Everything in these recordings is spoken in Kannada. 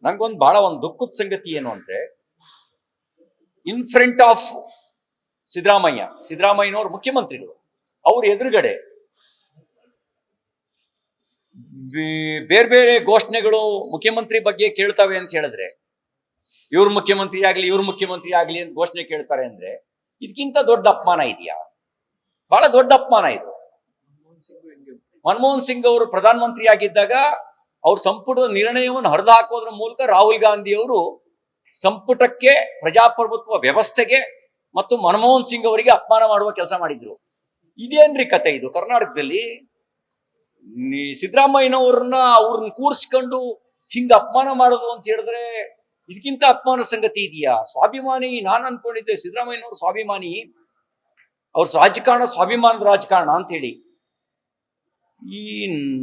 ನಂಗೊಂದು ಬಹಳ ಒಂದು ದುಃಖದ ಸಂಗತಿ ಏನು ಅಂದ್ರೆ, ಇನ್ ಫ್ರಂಟ್ ಆಫ್ ಸಿದ್ದರಾಮಯ್ಯನವರು ಮುಖ್ಯಮಂತ್ರಿಗಳು, ಅವ್ರ ಎದುರುಗಡೆ ಬೇರೆ ಬೇರೆ ಘೋಷಣೆಗಳು ಮುಖ್ಯಮಂತ್ರಿ ಬಗ್ಗೆ ಕೇಳ್ತವೆ ಅಂತ ಹೇಳಿದ್ರೆ, ಇವ್ರ ಮುಖ್ಯಮಂತ್ರಿ ಆಗ್ಲಿ ಅಂತ ಘೋಷಣೆ ಕೇಳ್ತಾರೆ ಅಂದ್ರೆ, ಇದಕ್ಕಿಂತ ದೊಡ್ಡ ಅಪಮಾನ ಇದೆಯಾ? ಬಹಳ ದೊಡ್ಡ ಅಪಮಾನ ಇದು. ಮನಮೋಹನ್ ಸಿಂಗ್ ಅವರು ಪ್ರಧಾನಮಂತ್ರಿ ಆಗಿದ್ದಾಗ ಅವ್ರ ಸಂಪುಟದ ನಿರ್ಣಯವನ್ನು ಹರಿದು ಹಾಕೋದ್ರ ಮೂಲಕ ರಾಹುಲ್ ಗಾಂಧಿ ಅವರು ಸಂಪುಟಕ್ಕೆ, ಪ್ರಜಾಪ್ರಭುತ್ವ ವ್ಯವಸ್ಥೆಗೆ ಮತ್ತು ಮನಮೋಹನ್ ಸಿಂಗ್ ಅವರಿಗೆ ಅಪಮಾನ ಮಾಡುವ ಕೆಲಸ ಮಾಡಿದ್ರು. ಇದೇನ್ರಿ ಕತೆ ಇದು? ಕರ್ನಾಟಕದಲ್ಲಿ ಸಿದ್ದರಾಮಯ್ಯನವ್ರನ್ನ ಕೂರಿಸ್ಕೊಂಡು ಹಿಂಗ ಅಪಮಾನ ಮಾಡೋದು ಅಂತ ಹೇಳಿದ್ರೆ ಇದಕ್ಕಿಂತ ಅಪಮಾನ ಸಂಗತಿ ಇದೆಯಾ? ಸ್ವಾಭಿಮಾನಿ, ನಾನು ಅನ್ಕೊಂಡಿದ್ದೆ ಸಿದ್ದರಾಮಯ್ಯನವ್ರ ಸ್ವಾಭಿಮಾನಿ, ಅವ್ರ ರಾಜಕಾರಣ ಸ್ವಾಭಿಮಾನದ ರಾಜಕಾರಣ ಅಂತ ಹೇಳಿ. ಈ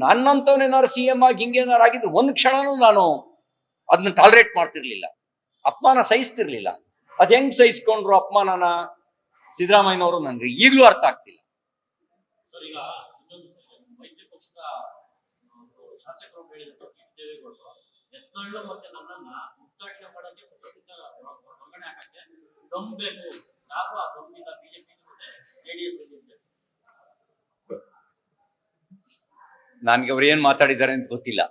ನನ್ನಂತವನೇನಾರು CM ಆಗಿ ಹಿಂಗೇನಾರು ಆಗಿದ್ರು ಒಂದ್ ಕ್ಷಣನೂ ನಾನು ಅದನ್ನ ಟಾಲರೇಟ್ ಮಾಡ್ತಿರ್ಲಿಲ್ಲ, ಅಪಮಾನ ಸಹಿಸ್ತಿರ್ಲಿಲ್ಲ. ಅದ್ ಹೆಂಗ್ ಸಹಿಸ್ಕೊಂಡ್ರು ಅಪಮಾನನ ಸಿದ್ದರಾಮಯ್ಯನವರು ನನ್ಗೆ ಈಗಲೂ ಅರ್ಥ ಆಗ್ತಿಲ್ಲ. ನನ್ಗೆ ಅವ್ರು ಏನ್ ಮಾತಾಡಿದ್ದಾರೆ ಅಂತ ಗೊತ್ತಿಲ್ಲ.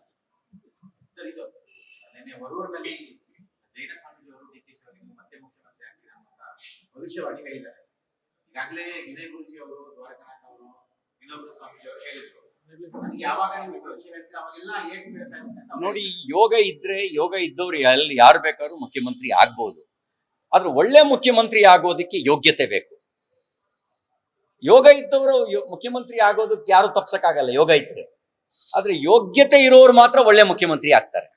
ಭವಿಷ್ಯವಾಣಿ ಹೇಳಿದ್ದಾರೆ. ಈಗಾಗಲೇ ವಿನಯ್ ಗುರೂಜಿ ಅವರು, ದ್ವಾರಕನಾಥ್ ಅವರು, ಇನ್ನೊಬ್ರು ಸ್ವಾಮೀಜಿ ಅವರು ಹೇಳಿದ್ರು. ನೋಡಿ, ಯೋಗ ಇದ್ದವ್ರು ಯಾರು ಬೇಕಾದ್ರೂ ಮುಖ್ಯಮಂತ್ರಿ ಆಗ್ಬಹುದು. ಆದ್ರೆ ಒಳ್ಳೆ ಮುಖ್ಯಮಂತ್ರಿ ಆಗೋದಕ್ಕೆ ಯೋಗ್ಯತೆ ಬೇಕು. ಯೋಗ ಇದ್ದವರು ಮುಖ್ಯಮಂತ್ರಿ ಆಗೋದಕ್ಕೆ ಯಾರು ತಪ್ಸಕ್ಕಾಗಲ್ಲ, ಯೋಗ ಇದ್ರೆ. ಆದ್ರೆ ಯೋಗ್ಯತೆ ಇರೋರು ಮಾತ್ರ ಒಳ್ಳೆ ಮುಖ್ಯಮಂತ್ರಿ ಆಗ್ತಾರೆ.